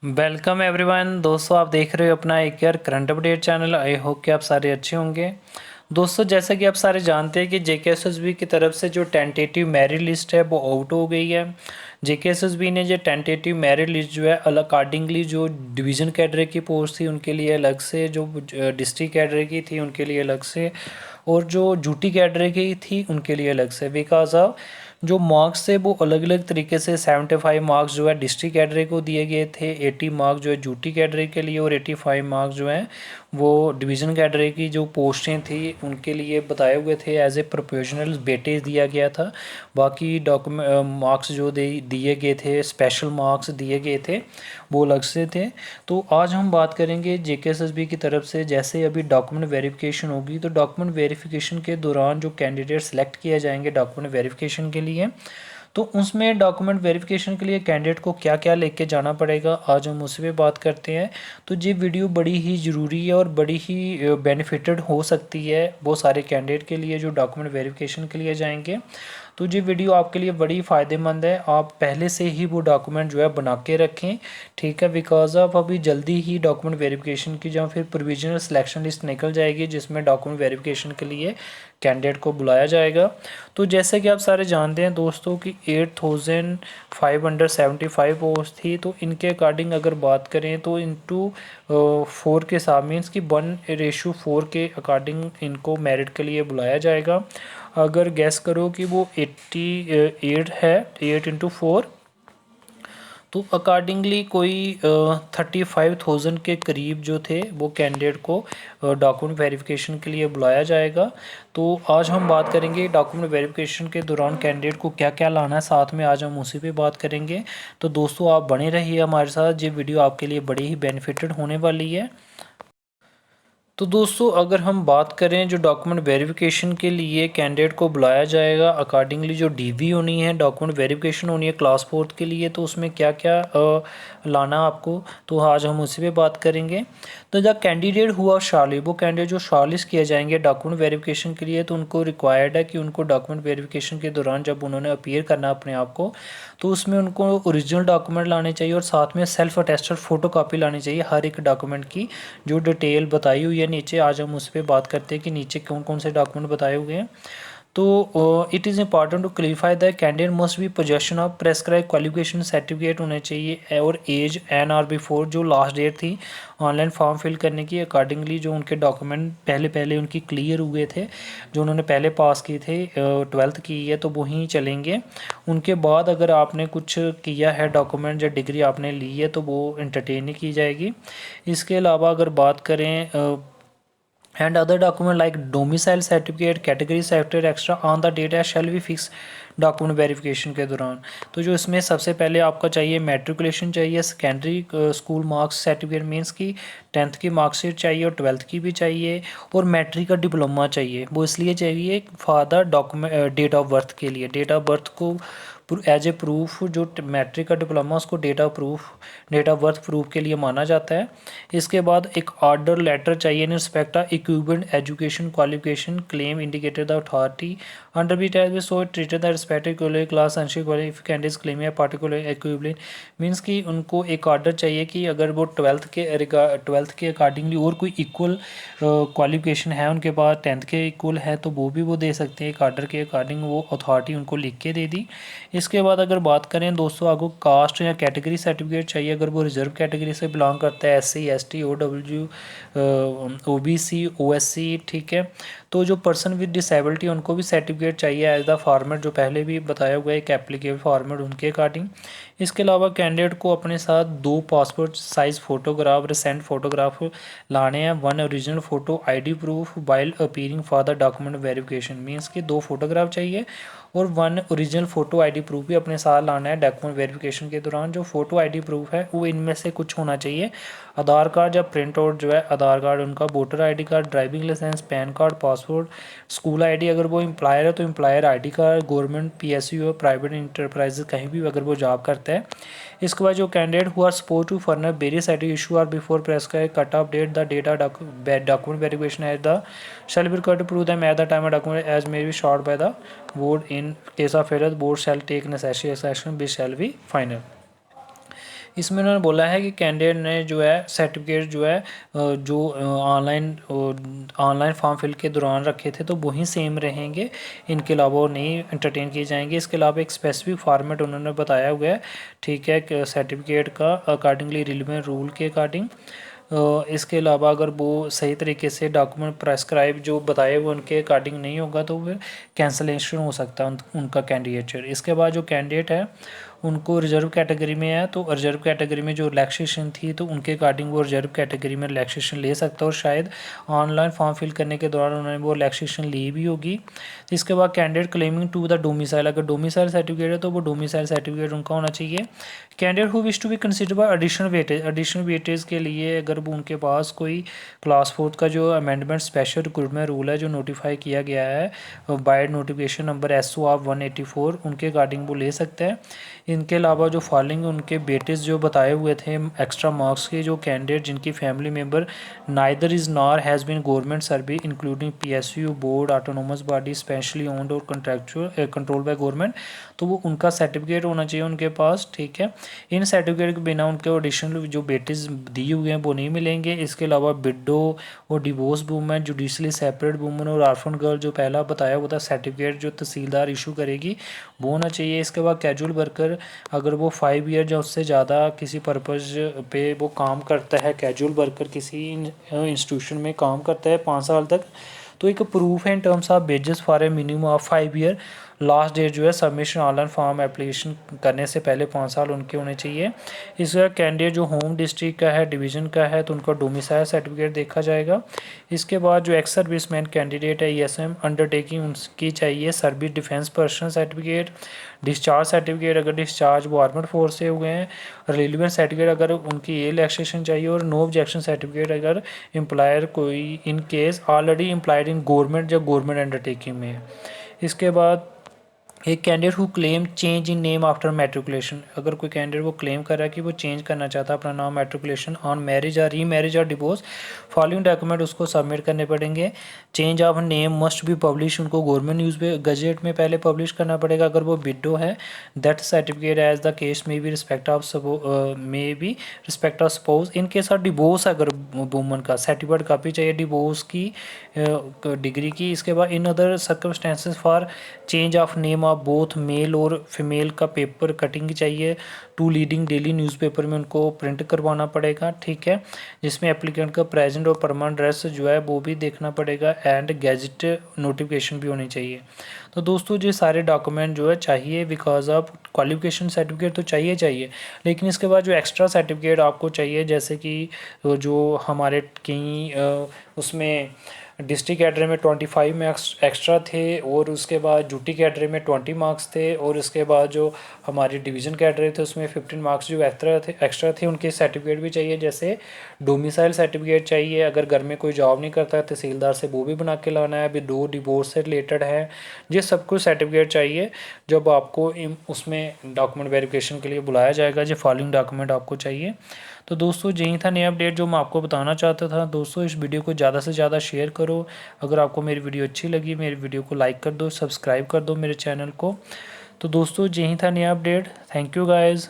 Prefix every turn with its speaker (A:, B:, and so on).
A: Welcome everyone. दोस्तों, आप देख रहे हो अपना एक यार current update channel. I hope कि आप सारे अच्छे होंगे। दोस्तों, जैसा कि आप सारे जानते हैं कि जेकेएसएसबी की तरफ से जो टेंटेटिव मेरिट लिस्ट है वो आउट हो गई है। जेकेएसएसबी ने जो टेंटेटिव मेरिट लिस्ट जो है अकॉर्डिंगली जो डिवीज़न कैडर की पोस्ट थी उनके लिए अलग से, जो डिस्ट्रिक्ट कैडर की थी उनके लिए अलग से, और जो ड्यूटी कैडर की थी उनके लिए अलग से, बिकॉज ऑफ जो मार्क्स थे वो अलग अलग तरीके से 75 मार्क्स जो है डिस्ट्रिक्ट कैडरे को दिए गए थे, 80 मार्क्स जो है ड्यूटी कैडरे के लिए, और 85 मार्क्स जो हैं वो डिवीज़न कैडरे की जो पोस्टें थी उनके लिए बताए हुए थे। एज ए प्रोफेशनल वेटेज दिया गया था। बाकी डॉक्यूमेंट मार्क्स जो दिए गए थे, स्पेशल मार्क्स दिए गए थे, वो अलग से थे। तो आज हम बात करेंगे जेकेएसएसबी की तरफ से जैसे अभी डॉक्यूमेंट वेरिफिकेशन होगी तो डॉक्यूमेंट वेरिफिकेशन के दौरान जो कैंडिडेट सेलेक्ट किए जाएंगे डॉक्यूमेंट वेरिफिकेशन के लिए, तो उसमें डॉक्यूमेंट वेरिफिकेशन के लिए कैंडिडेट को क्या क्या लेके जाना पड़ेगा, आज हम उस पर बात करते हैं। तो ये वीडियो बड़ी ही ज़रूरी है और बड़ी ही बेनिफिटेड हो सकती है वो सारे कैंडिडेट के लिए जो डॉक्यूमेंट वेरिफिकेशन के लिए जाएंगे। तो ये वीडियो आपके लिए बड़ी फ़ायदेमंद है। आप पहले से ही वो डॉक्यूमेंट जो है बना के रखें, ठीक है, बिकॉज ऑफ अभी जल्दी ही डॉक्यूमेंट वेरिफिकेशन की या फिर प्रोविजनल सिलेक्शन लिस्ट निकल जाएगी जिसमें डॉक्यूमेंट वेरिफिकेशन के लिए कैंडिडेट को बुलाया जाएगा। तो जैसे कि आप सारे जानते हैं दोस्तों कि 8575 पोस्ट थी, तो इनके अकॉर्डिंग अगर बात करें तो इंटू 4 के हिसाब मीन्स कि 1:4 के अकॉर्डिंग इनको मेरिट के लिए बुलाया जाएगा। अगर गैस करो कि वो 88 है, 8 × 4, तो अकॉर्डिंगली कोई 35,000 के करीब जो थे वो कैंडिडेट को डॉक्यूमेंट वेरिफिकेशन के लिए बुलाया जाएगा। तो आज हम बात करेंगे डॉक्यूमेंट वेरिफिकेशन के दौरान कैंडिडेट को क्या क्या लाना है, साथ में आज हम उसी पे बात करेंगे। तो दोस्तों, आप बने रहिए हमारे साथ, ये वीडियो आपके लिए बड़ी ही बेनिफिटेड होने वाली है। तो दोस्तों, अगर हम बात करें जो डॉक्यूमेंट वेरिफिकेशन के लिए कैंडिडेट को बुलाया जाएगा, अकॉर्डिंगली जो डीवी होनी है, डॉक्यूमेंट वेरिफिकेशन होनी है क्लास 4 के लिए, तो उसमें क्या क्या लाना आपको, तो आज हम उसी पे बात करेंगे। तो द कैंडिडेट हुआ शार्टलिस्ट, वो कैंडिडेट जो शॉर्टलिस्ट किए जाएंगे डॉक्यूमेंट वेरिफिकेशन के लिए, तो उनको रिक्वायर्ड है कि उनको डॉक्यूमेंट वेरिफिकेशन के दौरान जब उन्होंने अपीयर करना अपने आप को, तो उसमें उनको ओरिजिनल डॉक्यूमेंट लाने चाहिए और साथ में सेल्फ अटेस्टेड फ़ोटो कापी लानी चाहिए हर एक डॉक्यूमेंट की, जो डिटेल बताई हुई है नीचे। आज हम उस पर बात करते हैं कि नीचे कौन कौन से डॉक्यूमेंट बताए हुए हैं। तो it is important to clarify the candidate must be possession of prescribe qualification certificate होने चाहिए, और एज NR बिफोर जो लास्ट डेट थी ऑनलाइन फॉर्म फिल करने की, अकॉर्डिंगली जो उनके डॉक्यूमेंट पहले उनकी क्लियर हुए थे, जो उन्होंने पहले पास किए थे, 12th की है तो वहीं चलेंगे। उनके बाद अगर आपने कुछ किया है डॉक्यूमेंट या डिग्री आपने ली है तो वो इंटरटेन नहीं की जाएगी। इसके अलावा अगर बात करें and other document like domicile certificate, category certificate extra on the data shall be fixed document verification के दौरान। तो जो इसमें सबसे पहले आपका चाहिए मैट्रिकुलेशन चाहिए, secondary school marks certificate means की 10th की मार्कशीट चाहिए और 12th की भी चाहिए, और मैट्रिक का डिप्लोमा चाहिए। वो इसलिए चाहिए for the document date of birth के लिए, डेट ऑफ बर्थ को एज ए प्रूफ, जो मैट्रिक का डिप्लोमा उसको डेट ऑफ बर्थ प्रूफ के लिए माना जाता है। इसके बाद एक ऑर्डर लेटर चाहिए in respect of equivalent education qualification claim indicated the authority under be test so treated the respective class and candidates claim या पार्टिकुलर इक्विवेलेंट मीन्स कि उनको एक ऑर्डर चाहिए कि अगर वो 12th के अकॉर्डिंगली और कोई इक्वल क्वालिफिकेशन है उनके पास, 10th के इक्वल है, तो वो भी वो दे सकते हैं एक ऑर्डर के अकॉर्डिंग, वो अथॉरिटी उनको लिख के दे दी। इसके बाद अगर बात करें दोस्तों, आपको कास्ट या कैटेगरी सर्टिफिकेट चाहिए अगर वो रिजर्व कैटेगरी से बिलोंग करता है, SC ST OW OBC OSC, ठीक है। तो जो पर्सन विद डिसेबिलिटी उनको भी सर्टिफिकेट चाहिए एज द फॉर्मेट जो पहले भी बताया हुआ है, एक एप्लीकेबल फॉर्मेट उनके अकॉर्डिंग। इसके अलावा कैंडिडेट को अपने साथ 2 passport size photograph recent photograph लाने हैं, 1 original photo ID proof while appearing for the document verification means कि 2 फोटोग्राफ चाहिए, और 1 ओरिजिनल फ़ोटो ID प्रूफ भी अपने साथ लाना है डॉक्यूमेंट वेरिफिकेशन के दौरान। जो फ़ोटो ID प्रूफ है वो इनमें से कुछ होना चाहिए, आधार कार्ड या प्रिंट आउट जो है आधार कार्ड उनका, voter ID card, driving licence, PAN card, passport, school ID, अगर वो एम्प्लॉयर है तो employer ID card, government PSU हो, प्राइवेट इंटरप्राइजेज कहीं भी अगर वो जॉब करता है। इसके बाद जो candidate who are suppose to furnish various certificate issue are before prescribe cut off date the data document verification as the shall be required to prove them at the time of document as may be short by the board in case of failure the board shall take necessary action which shall be final। इसमें उन्होंने बोला है कि candidate ने जो है certificate जो है जो ऑनलाइन फॉर्म फिल के दौरान रखे थे तो वही सेम रहेंगे, इनके अलावा वो नहीं एंटरटेन किए जाएंगे। इसके अलावा एक स्पेसिफिक फॉर्मेट उन्होंने बताया हुआ है, ठीक है, सर्टिफिकेट का अकॉर्डिंगली रिलेवेंट रूल के अकॉर्डिंग। इसके अलावा अगर वो सही तरीके से डॉक्यूमेंट प्रेस्क्राइब जो बताए हुए उनके अकॉर्डिंग नहीं होगा तो फिर कैंसलेशन हो सकता है उनका कैंडिडेचर। इसके बाद जो कैंडिडेट है उनको रिजर्व कैटेगरी में है, तो रिजर्व कैटेगरी में जो रिलैक्सेशन थी तो उनके अकॉर्डिंग वो रिजर्व कैटेगरी में रिलैक्सेशन ले सकता है, और शायद ऑनलाइन फॉर्म फिल करने के दौरान उन्होंने वो रिलैक्सेशन ली भी होगी। इसके बाद candidate claiming to the domicile, अगर डोमिसाइल सर्टिफिकेट है तो वो डोमिसाइल सर्टिफिकेट उनका होना चाहिए। Candidate who wish to be consider by additional weightage के लिए अगर वो उनके पास कोई क्लास 4 का जो अमेंडमेंट स्पेशल रिक्रूटमेंट रूल है जो नोटिफाई किया गया है by notification number SO of 184, उनके अकॉर्डिंग वो ले सकते हैं। इनके अलावा जो फॉलोइंग उनके बेटेस जो बताए हुए थे एक्स्ट्रा मार्क्स के, जो कैंडिडेट जिनकी family member neither is nor has been government service including PSU board autonomous body specially owned और कंट्रैक्चुअल कंट्रोल बाय गवर्नमेंट, तो वो उनका सर्टिफिकेट होना चाहिए उनके पास, ठीक है। इन सर्टिफिकेट के बिना उनके एडिशनल जो बेटेस दिए हुए हैं वो नहीं मिलेंगे। इसके अलावा विडो और divorce women, judicially separate women और ऑर्फन गर्ल जो पहला बताया हुआ था सर्टिफिकेट जो तहसीलदार इशू करेगी वो होना चाहिए। इसके बाद कैजुअल वर्कर अगर वो 5 ईयर या उससे ज़्यादा किसी पर्पज़ पे वो काम करता है, कैजुअल वर्कर किसी इंस्टीट्यूशन में काम करता है 5 साल तक, तो एक प्रूफ है in terms of wages for a minimum of 5 year. Last date जो है सबमिशन ऑनलाइन फॉर्म एप्लीकेशन करने से पहले 5 साल उनके होने चाहिए। इसका कैंडिडेट जो होम डिस्ट्रिक्ट का है, डिवीज़न का है, तो उनका डोमिसाइल सर्टिफिकेट देखा जाएगा। इसके बाद जो एक्स सर्विसमैन कैंडिडेट है ESM अंडरटेकिंग उनकी चाहिए service defence person certificate, discharge certificate अगर डिस्चार्ज वो आर्मड फोर्स से हुए हैं, रिलीवेंट सर्टिफिकेट अगर उनकी ये रिलैक्सेशन चाहिए, और नो ऑब्जेक्शन सर्टिफिकेट अगर एम्प्लॉयर कोई in case already employed in government या गवर्नमेंट अंडरटेकिंग में है। इसके बाद एक candidate who claim change in name after matriculation, अगर कोई कैंडिडेट वो क्लेम कर रहा है कि वो चेंज करना चाहता है अपना नाम मैट्रिकुलेशन ऑन मैरिज और री मैरिज और डिवोर्स, फॉलोइंग डॉक्यूमेंट उसको सबमिट करने पड़ेंगे। Change of name must be publish, उनको गवर्नमेंट न्यूज़ पे गजेट में पहले पब्लिश करना पड़ेगा। अगर वो विडो है that certificate as the case में be respect of spouse, in case of divorce अगर वुमन का सर्टिफिकेट कापी चाहिए डिवोर्स की डिग्री की। इसके बाद in other circumstances for change of name of both male और फीमेल का पेपर कटिंग चाहिए, 2 लीडिंग डेली न्यूज़पेपर में उनको प्रिंट करवाना पड़ेगा, ठीक है, जिसमें एप्लीकेंट का प्रेजेंट और परमानेंट एड्रेस जो है वो भी देखना पड़ेगा, एंड गैजेट नोटिफिकेशन भी होनी चाहिए। तो दोस्तों ये सारे डॉक्यूमेंट जो है चाहिए बिकॉज ऑफ क्वालिफिकेशन सर्टिफिकेट तो चाहिए, लेकिन इसके बाद जो एक्स्ट्रा सर्टिफिकेट आपको चाहिए जैसे कि जो हमारे कई उसमें डिस्ट्रिक्ट कैडरे में 25 मार्क्स एक्स्ट्रा थे, और उसके बाद ड्यूटी कैडरे में 20 मार्क्स थे, और उसके बाद जो हमारी डिवीज़न कैडरे थे उसमें 15 मार्क्स जो एक्स्ट्रा थे उनके सर्टिफिकेट भी चाहिए। जैसे डोमिसाइल सर्टिफिकेट चाहिए, अगर घर में कोई जॉब नहीं करता है तहसीलदार से वो भी बना के लाना है, अभी 2 डिवोर्स से रिलेटेड है, ये सब कुछ सर्टिफिकेट चाहिए जब आपको उसमें डॉक्यूमेंट वेरिफिकेशन के लिए बुलाया जाएगा। ये फॉलोइंग डॉक्यूमेंट आपको चाहिए। तो दोस्तों यही था नया अपडेट जो मैं आपको बताना चाहता था। दोस्तों इस वीडियो को ज़्यादा से ज़्यादा शेयर करो, अगर आपको मेरी वीडियो अच्छी लगी मेरी वीडियो को लाइक कर दो, सब्सक्राइब कर दो मेरे चैनल को। तो दोस्तों यही था नया अपडेट। Thank you guys.